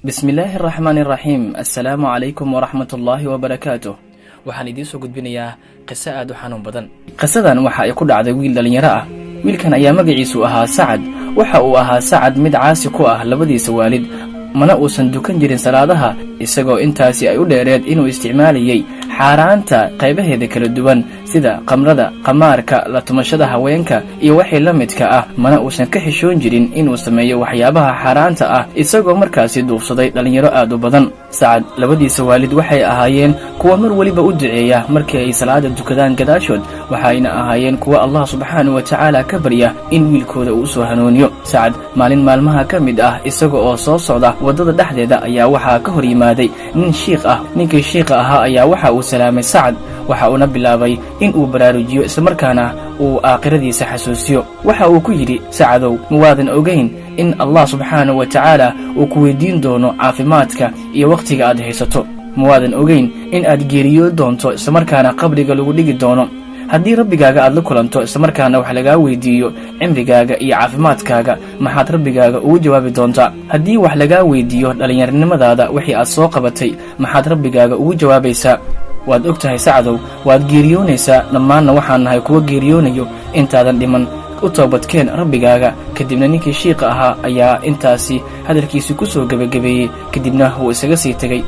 بسم الله الرحمن الرحيم. السلام عليكم ورحمة الله وبركاته. waxaan idiin soo gudbinayaa qiso aad u xanuun badan. qisadan waxa ay ku dhacday wiil dhalinyaro ah. wiilkan ayaa magaciisu ahaa Sacad. waxa uu ahaa Sacad mid caasi ku ah labadiisa waalid, mana uusan dukan jirin salaadaha, isagoo intaasi ay u dheereed inuu isticmaalayay xaaraanta qaybaheeda kala duwan sida qamrada, qamaarka, la tumashada haweenka iyo wixii la midka ah. mana uusan ka xishoon jirin inuu sameeyo waxyaabaha xaaraanta ah, isagoo markaasi duufsaday dhalinyaro aad u badan. Sacad labadiisa waalid waxay ahaayeen kuwa mar waliba u duceeya markii ay salaada dukadaan gadaashood, waxayna ahaayeen kuwa Allah subxaanahu wa tacaala ka barya in wiilkooda uu soo hanuuniyo. Sacad maalin maalmaha ka mid ah isaga oo soo socda wadada dhexdeeda ayaa waxaa ka hor yimaaday nin shiikh ah. ninkii shiikha ahaa ayaa waxa uu salaamay Sacad, waxa uuna bilaabay in uu baraarujiyo islamarkaana uu aakhiradiisa xasuusiyo. waxa uu ku yidhi, Sacadow, ma waadan ogeyn in Allah subxaanahu wa tacaala uu ku weydiin doono caafimaadka iyo wakhtiga aad haysato? ma waadan ogeyn in aad geeriyo doonto islamarkaana qabriga lagu dhigi doono? haddii rabbigaaga aad la kulanto islamarkaana wax lagaa weydiiyo cimrigaaga iyo caafimaadkaaga, maxaad rabbigaaga ugu jawaabi doontaa? haddii wax lagaa weydiiyo dhallinyaronimadaada wixii aad soo qabatay, maxaad rabbigaaga ugu jawaabaysaa? waad og tahay Sacadow, waad geeriyoonaysaa, dhammaanna waxaan nahay kuwa geeriyoonayo. intaadan dhiman u toobadkeen rabbigaaga. kadibna ninkii shiikha ahaa ayaa intaasi hadalkiisii ku soo gebagabeeyey, kadibna wuu isaga sii tegey.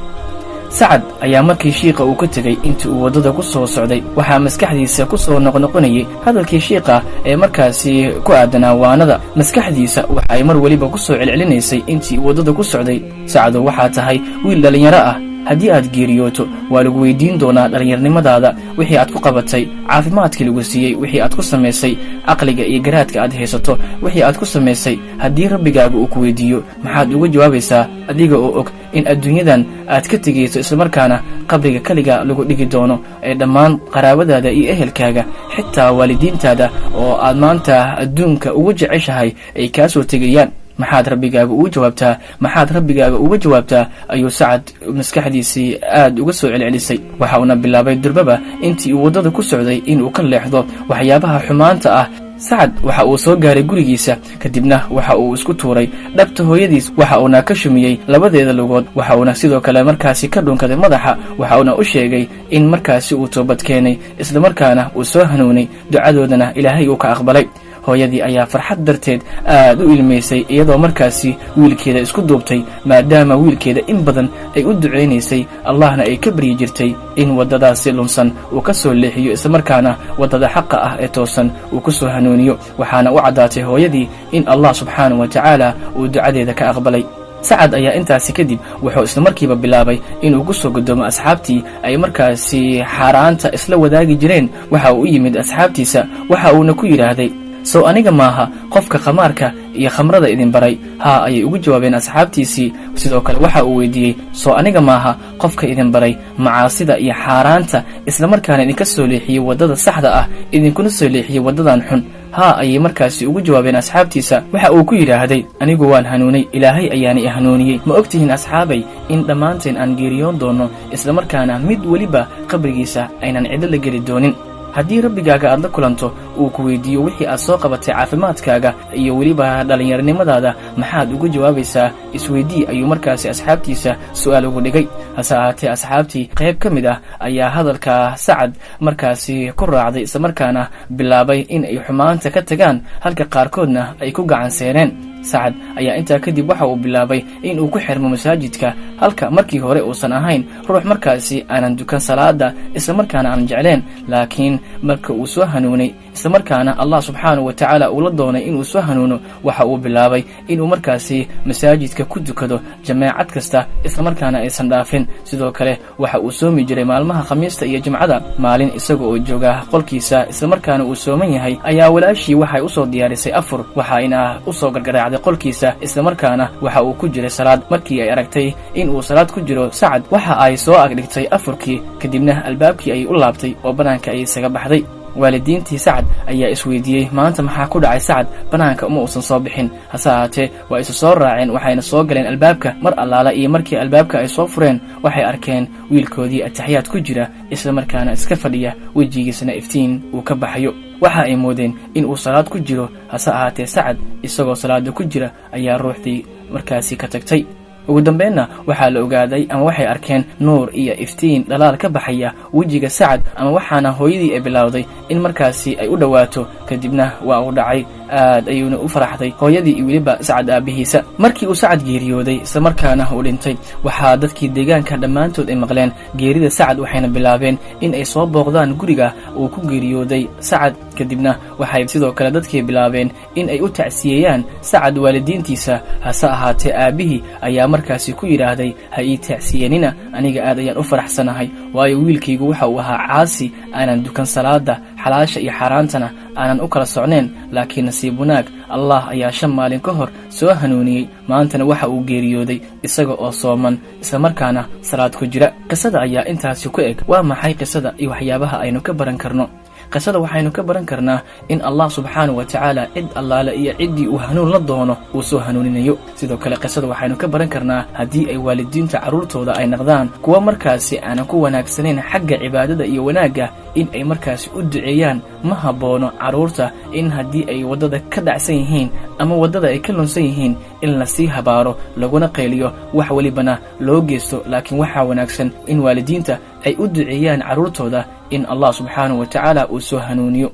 Sacad ayaa markii shiikha uu ka tegey intii uu waddada ku soo socday, waxaa maskaxdiisa ku soo noqnoqonayay hadalkii shiikha ee markaasi ku aadanaa waanada. maskaxdiisa waxa ay mar weliba ku soo celcelinaysay intii uu waddada ku socday, Sacadow, waxaa tahay wiil dhallinyaro ah. haddii aad geeriyooto waa lagu weydiin doonaa dhallinyarnimadaada, wixii aad ku qabatay, caafimaadkii lagu siiyey, wixii aad ku samaysay, caqliga iyo garaadka aad haysato, wixii aad ku samaysay. haddii rabbigaaga uu ku weydiiyo, maxaad uga jawaabaysaa adiga oo og in adduunyadan aad ka tegayso islamarkaana qabriga keliga lagu dhigi doono, ee dhammaan qaraabadaada iyo ehelkaaga, xitaa waalidiintaada oo aad maanta adduunka ugu jeceshahay ay kaa soo tegayaan? maxaad rabbigaaga ugu jawaabtaa? maxaad rabbigaaga uga jawaabtaa? ayuu Sacad maskaxdiisii aad uga soo celcelisay. waxa uuna bilaabay durbaba intii uu waddada ku socday inuu ka leexdo waxyaabaha xumaanta ah. Sacad waxa uu soo gaaray gurigiisa, kadibna waxa uu isku tuuray dhabta hooyadiis, waxa uuna ka shumiyey labadeeda lugood, waxa uuna sidoo kale markaasi ka dhunkaday madaxa, waxa uuna u sheegay in markaasi uu toobad keenay islamarkaana uu soo hanuunay, ducadoodana Ilaahay uu ka aqbalay. hooyadii ayaa farxad darteed aad u ilmaysay, iyadoo markaasi wiilkeeda isku duubtay, maadaama wiilkeeda in badan ay u ducaynaysay, Allahna ay ka baryi jirtay in waddadaasi lunsan uu ka soo leexiyo islamarkaana waddada xaqa ah ee toosan uu ku soo hanuuniyo. waxaana u caddaatay hooyadii in Allah subxaanahu wa tacaala uu ducadeeda ka aqbalay. Sacad ayaa intaasi kadib wuxuu islamarkiiba bilaabay inuu ku soo gudoomo asxaabtii ay markaasi xaaraanta isla wadaagi jireen. waxa uu u yimid asxaabtiisa, waxa uuna ku yidhaahday, sow aniga maaha qofka qamaarka iyo khamrada idin baray? haa, ayay ugu jawaabeen asxaabtiisii. sidoo kale waxa uu weydiiyey, sow aniga maaha qofka idin baray macaasida iyo xaaraanta, islamarkaana idinka soo leexiyey waddada saxda ah, idinkuna soo leexiyey waddadan xun? haa, ayay markaasi ugu jawaabeen asxaabtiisa. waxa uu ku yidhaahday, anigu waan hanuunay, Ilaahay ayaana i hanuuniyey. ma ogtihiin asxaabay in dhammaanteen aan geeriyoon doono, islamarkaana mid weliba qabrigiisa aynan cidlo la geli doonin? haddii rabbigaaga aad la kulanto uu ku weydiiyo wixii aad soo qabatay, caafimaadkaaga iyo weliba dhallinyaronimadaada, maxaad uga jawaabaysaa? isweydii ayuu markaasi asxaabtiisa su'aal ugu dhigay. hase ahaatee asxaabtii qayb ka mid ah ayaa hadalka Sacad markaasi ku raacday, islamarkaana bilaabay in ay xumaanta ka tagaan, halka qaarkoodna ay ku gacan seereen. Sacad ayaa intaa kadib waxa uu bilaabay in uu ku xirmo masaajidka, halka markii hore uusan ahayn ruux markaasi aanan dukan salaada islamarkaana aan jecleen, laakiin marka uu soo hanuunay islamarkaana Allah subxaanahu wa tacaala uu la doonay inuu soo hanuuno, waxa uu bilaabay inuu markaasi masaajidka ku dukado jamaacad kasta islamarkaana aysan dhaafin. sidoo kale waxa uu soomi jiray maalmaha khamiista iyo jimcada. maalin isaga oo jooga qolkiisa islamarkaana uu sooman yahay ayaa walaashii waxay u soo diyaarisay afur, waxayna u soo gargaraacday qolkiisa islamarkaana waxa uu ku jiray salaad. markii ay aragtay in uu salaad ku jiro Sacad, waxa ay soo agdhigtay afurkii, kadibna albaabkii ayay u laabtay oo banaanka ay isaga baxday. waalidiintii Sacad ayaa isweydiiyey, maanta maxaa ku dhacay Sacad? banaanka uma uusan soo bixin. hase ahaatee waa isu soo raaceen, waxayna soo galeen albaabka. mar allaala iyo markii albaabka ay soo fureen, waxay arkeen wiilkoodii ataxiyaad ku jira, islamarkaana iska fadhiya, wejigiisana iftiin uu ka baxayo. waxa ay moodeen in uu salaad ku jiro. hase ahaatee Sacad isagoo salaada ku jira ayaa ruuxdii markaasi ka tagtay. ugu dambeynna waxaa la ogaaday ama waxay arkeen nuur iyo iftiin dhalaal ka baxaya wejiga Sacad, ama waxaana hooyadii ay bilowday in markaasi ay u dhawaato. kadibna waa uu dhacay, aad ayuuna u faraxday hooyadii iyo weliba Sacad aabihiisa. markii uu Sacad geeriyooday isla markaana uu dhintay, waxaa dadkii deegaanka dhammaantood ay maqleen geerida Sacad, waxayna bilaabeen in ay soo booqdaan guriga uu ku geeriyooday Sacad. kadibna waxay sidoo kale dadkii bilaabeen in ay u tacsiyeeyaan Sacad waalidiintiisa. hase ahaatee aabihii ayaa markaasi ku yidhaahday, ha ii tacsiyenina, aniga aad ayaan u faraxsanahay, waayo wiilkaygu waxa uu ahaa caasi, aanan dukan salaada, xalaasha iyo xaaraantana aanan u kala socnayn. laakiin nasiib wanaag, allah ayaa 5 maalin ka hor soo hanuuniyey, maantana waxa uu geeriyooday isaga oo sooman isla markaana salaad ku jira. qisada ayaa intaasi ku eg. waa maxay qisada iyo waxyaabaha aynu ka baran karno? qisada waxaynu ka baran karnaa in Allah subxaanahu wa ta'ala cid allaale iyo ciddii uu hanuun la doono uu soo hanuuninayo. sidoo kale qisada waxaynu ka baran karnaa haddii ay waalidiinta carruurtooda ay noqdaan kuwa markaasi aanan ku wanaagsanayn xagga cibaadada iyo wanaagga, in ay markaasi u duceeyaan. ma haboono carruurta in haddii ay waddada ka dhacsan yihiin ama waddada ay ka lunsan yihiin in lasii habaaro, laguna qayliyo, wax welibana loo geysto. laakiin waxaa wanaagsan in waalidiinta ay u duceeyaan carruurtooda in Allah subxaanahu wa ta'ala uu soo hanuuniyo.